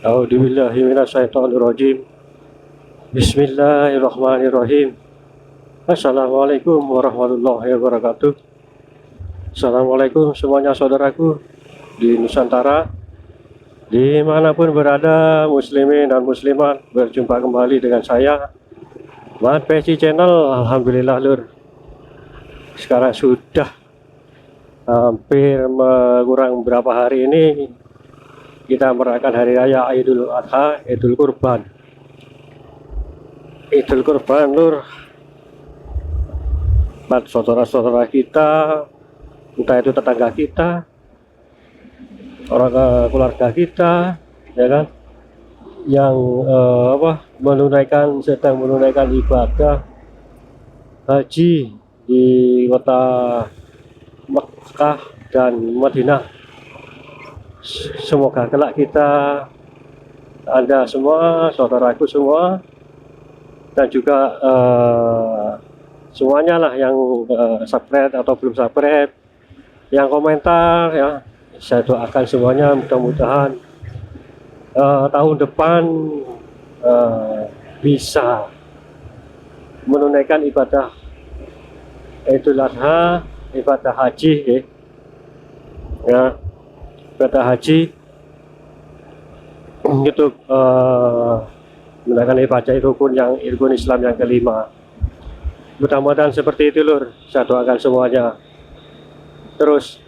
A'udzubillahi minasyaitonirrajim. Bismillahirrahmanirrahim. Assalamualaikum warahmatullahi wabarakatuh. Assalamualaikum semuanya saudaraku di Nusantara, dimanapun berada, muslimin dan muslimat. Berjumpa kembali dengan saya, Mat Peci Channel. Alhamdulillah lur, sekarang sudah hampir kurang berapa hari ini kita merayakan hari raya Idul Adha, Idul Kurban. Idul Kurban lur, buat saudara-saudara kita, entah itu tetangga kita, orang keluarga kita, ya kan, yang sedang menunaikan ibadah haji di kota Mekah dan Madinah. Semoga kelak kita, Anda semua, saudaraku semua, dan juga semuanya lah yang subscribe atau belum subscribe, yang komentar ya, saya doakan semuanya mudah-mudahan tahun depan bisa menunaikan ibadah Idul Adha, ibadah haji ya, ibadah haji itu menunaikan ibadah rukun Islam yang kelima. Mudah-mudahan seperti itu lur, saya doakan semuanya. Terus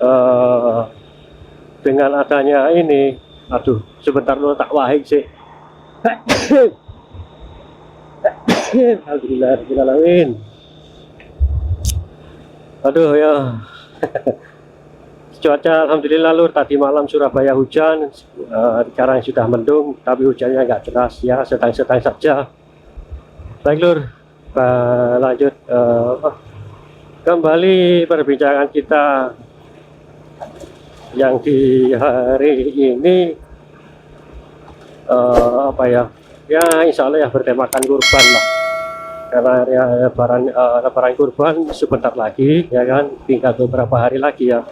dengan adanya ini, aduh sebentar lu tak wahing sih. Alhamdulillahirrahmanirrahim. Aduh ya. Cuaca alhamdulillah lur, tadi malam Surabaya hujan, sekarang sudah mendung, tapi hujannya nggak deras ya, sedang-sedang saja. Baik lur, lanjut kembali perbincangan kita yang di hari ini ya insya Allah ya bertemakan kurban lah, karena ya lebaran kurban sebentar lagi ya kan, tinggal beberapa hari lagi ya.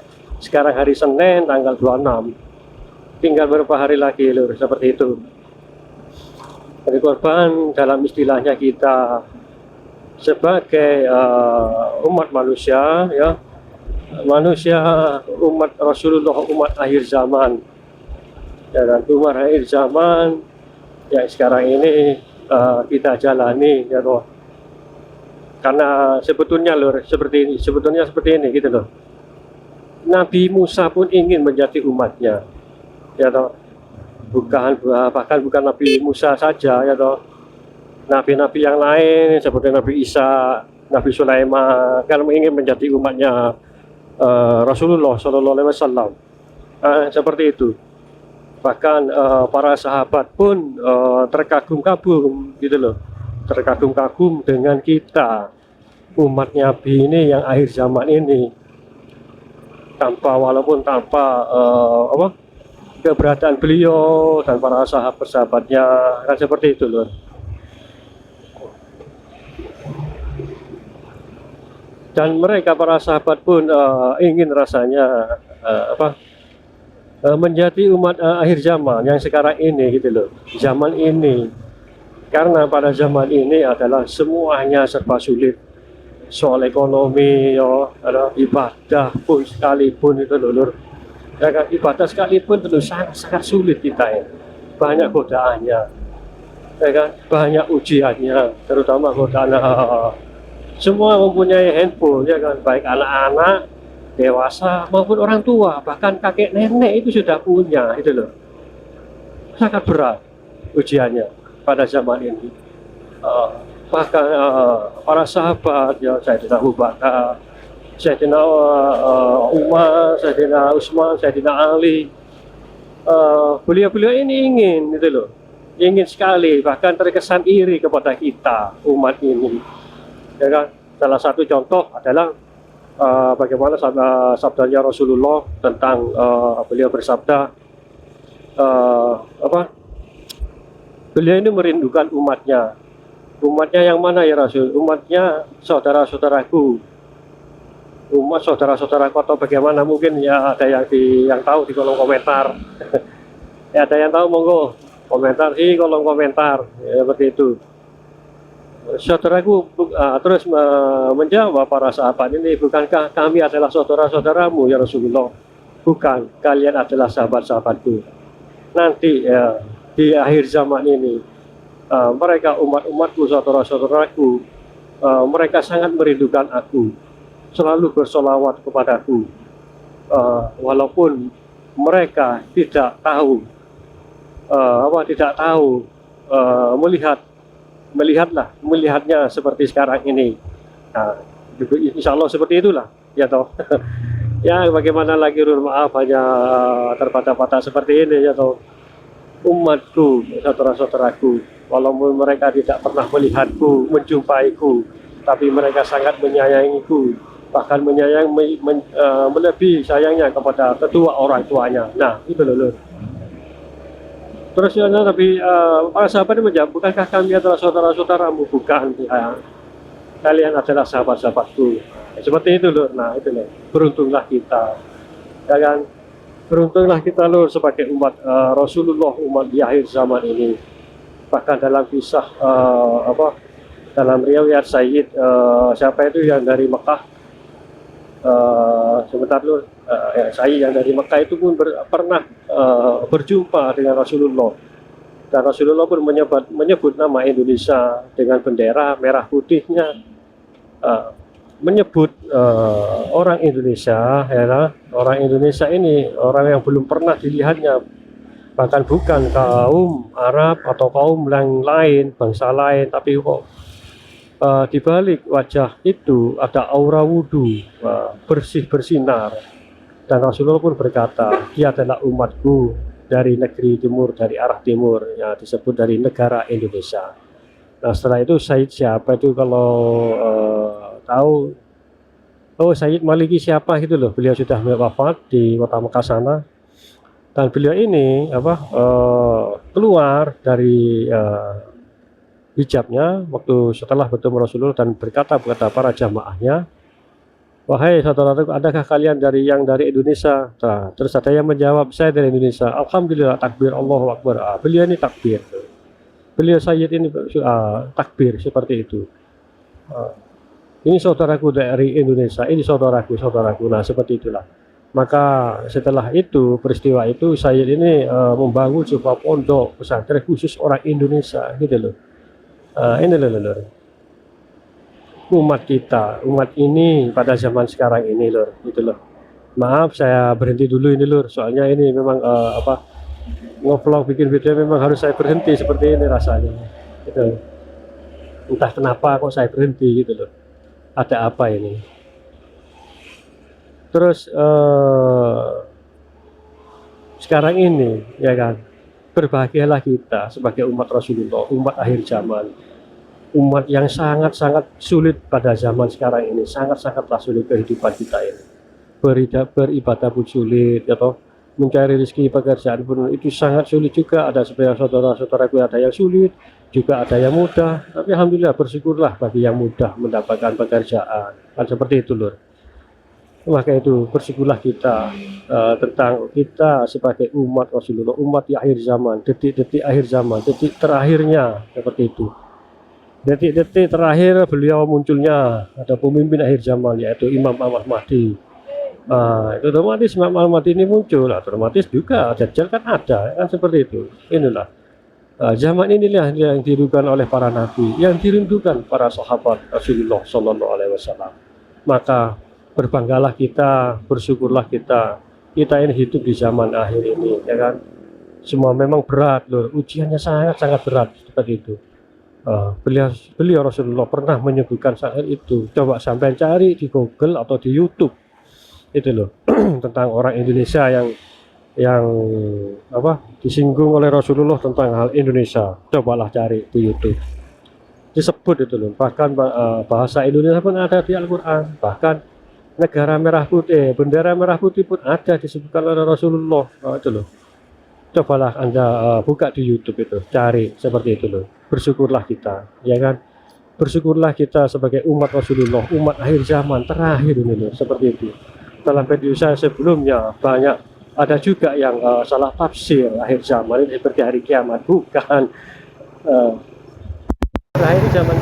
Sekarang hari Senin tanggal 26, tinggal beberapa hari lagi lur, seperti itu. Hari kurban dalam istilahnya kita sebagai umat manusia ya, umat Rasulullah, umat akhir zaman ya, dan umat akhir zaman ya sekarang ini kita jalani ya toh. Karena sebetulnya lur, seperti ini gitu loh. Nabi Musa pun ingin menjadi umatnya ya toh, bahkan bukan Nabi Musa saja ya toh, nabi-nabi yang lain seperti Nabi Isa, Nabi Sulaiman kan ingin menjadi umatnya Rasulullah Shallallahu Alaihi Wasallam, seperti itu. Bahkan para sahabat pun terkagum-kagum gitu loh, terkagum-kagum dengan kita umat Nabi ini yang akhir zaman ini, walaupun tanpa keberadaan beliau dan para sahabat-sahabatnya kan, seperti itu loh. Dan mereka para sahabat pun ingin rasanya menjadi umat akhir zaman yang sekarang ini gitu loh, zaman ini. Karena pada zaman ini adalah semuanya serba sulit, soal ekonomi ya, ibadah pun sekalipun itu lur ya kan, ibadah sekalipun itu sangat sulit kita ya, banyak godaannya ya kan, banyak ujiannya, terutama godaan semua mempunyai handphone ya kan, baik anak-anak, dewasa maupun orang tua, bahkan kakek nenek itu sudah punya itu loh. Sangat berat ujiannya pada zaman ini. Bahkan para sahabat ya, Sayyidina Abu Bakar, Sayyidina Umar, Sayyidina Utsman, Sayyidina Ali, beliau-beliau ini ingin gitu loh, ingin sekali, bahkan terkesan iri kepada kita umat ini ya kan. Salah satu contoh adalah bagaimana sabdanya Rasulullah tentang beliau bersabda, beliau ini merindukan umatnya. Umatnya yang mana ya Rasul? Umatnya saudara-saudaraku, umat saudara-saudaraku, atau bagaimana? Mungkin ya ada yang tahu di kolom komentar. Ya ada yang tahu, monggo komentar di kolom komentar ya, seperti itu. Saudaraku terus menjawab para sahabat ini, bukankah kami adalah saudara-saudaramu ya Rasulullah? Bukan, kalian adalah sahabat-sahabatku. Nanti ya, di akhir zaman ini mereka umat-umatku, saudara-saudaraku, mereka sangat merindukan aku, selalu bersolawat kepadaku, walaupun mereka tidak tahu melihatnya seperti sekarang ini. Nah, insya Allah seperti itulah ya toh. Ya bagaimana lagi, maaf hanya terbatas-batas seperti ini ya toh. Umatku, saudara-saudaraku, walaupun mereka tidak pernah melihatku, menjumpaiku, tapi mereka sangat menyayangiku, bahkan melebihi sayangnya kepada kedua orang tuanya. Nah itu loh. Terus ya, tapi para sahabat ini menjawab, bukankah kami adalah saudara-saudaramu? Bukan, ya. Kalian adalah sahabat-sahabatku. Ya, seperti itu loh. Nah itu loh, beruntunglah kita, ya kan? Beruntunglah kita loh sebagai umat Rasulullah, umat di akhir zaman ini. Bahkan dalam kisah dalam riwayat Sayyid siapa itu yang dari Mekah, sebentar loh, saya yang dari Mekah itu pun pernah berjumpa dengan Rasulullah, dan Rasulullah pun menyebut nama Indonesia dengan bendera merah putihnya, menyebut orang Indonesia, ya, orang Indonesia ini orang yang belum pernah dilihatnya, bahkan bukan kaum Arab atau kaum yang lain, bangsa lain, tapi kok di balik wajah itu ada aura wudhu, bersih bersinar. Dan Rasulullah pun berkata, dia adalah umatku dari negeri timur, dari arah timur, ya disebut dari negara Indonesia. Nah setelah itu Sayyid siapa itu kalau tahu, oh Sayyid Maliki siapa gitu loh, beliau sudah wafat di kota Mekah sana. Dan beliau ini keluar dari hijabnya waktu setelah bertemu Rasulullah dan berkata kepada para jamaahnya, wahai saudaraku, adakah kalian dari Indonesia? Nah, terus ada yang menjawab, saya dari Indonesia. Alhamdulillah, takbir, Allahu Akbar. Beliau ini takbir, beliau Sayyid ini takbir seperti itu. Ini saudaraku dari Indonesia, ini saudaraku. Nah seperti itulah. Maka setelah itu, peristiwa itu, Sayyid ini membangun sebuah pondok pesantren khusus orang Indonesia gitu loh. Ini loh, umat kita, umat ini pada zaman sekarang ini loh, gitu loh. Maaf saya berhenti dulu ini loh, soalnya ini memang ngevlog bikin video memang harus saya berhenti seperti ini rasanya, gitu. Entah kenapa kok saya berhenti gitu loh, ada apa ini. Terus sekarang ini ya kan, berbahagialah kita sebagai umat Rasulullah, umat akhir zaman, umat yang sangat-sangat sulit pada zaman sekarang ini, sangat-sangatlah sulit kehidupan kita ini. Beribadah pun sulit, ya toh, mencari rezeki pekerjaan pun itu sangat sulit juga. Ada sebenarnya saudara-saudaraku, ada yang sulit, juga ada yang mudah. Tapi alhamdulillah, bersyukurlah bagi yang mudah mendapatkan pekerjaan, kan seperti itu lur. Maka itu bersyukurlah kita tentang kita sebagai umat Rasulullah, umat di akhir zaman, detik-detik akhir zaman, detik terakhirnya seperti itu. Detik-detik terakhir beliau munculnya, ada pemimpin akhir zaman yaitu Imam Ahmad Mahdi. Itu otomatis Imam Ahmad Mahdi ini muncul, otomatis juga Dajjal kan ada, kan seperti itu. Inilah zaman inilah yang dirindukan oleh para nabi, yang dirindukan para sahabat Rasulullah Shallallahu Alaihi Wasallam. Maka berbanggalah kita, bersyukurlah kita ini hidup di zaman akhir ini, ya kan. Semua memang berat loh, ujiannya sangat berat seperti itu. Beliau Rasulullah pernah menyebutkan saat itu, coba sampai cari di Google atau di YouTube itu loh tentang orang Indonesia yang disinggung oleh Rasulullah tentang hal Indonesia, cobalah cari di YouTube, disebut itu loh. Bahkan bahasa Indonesia pun ada di Al-Quran, bahkan negara merah putih, bendera merah putih pun ada disebutkan oleh Rasulullah. Itu loh, cobalah Anda buka di YouTube itu, cari seperti itu loh. Bersyukurlah kita, ya kan, bersyukurlah kita sebagai umat Rasulullah, umat akhir zaman terakhir ini loh, seperti itu. Dalam video saya sebelumnya banyak Ada juga yang salah tafsir akhir zaman ini seperti hari kiamat, bukan. Akhir zaman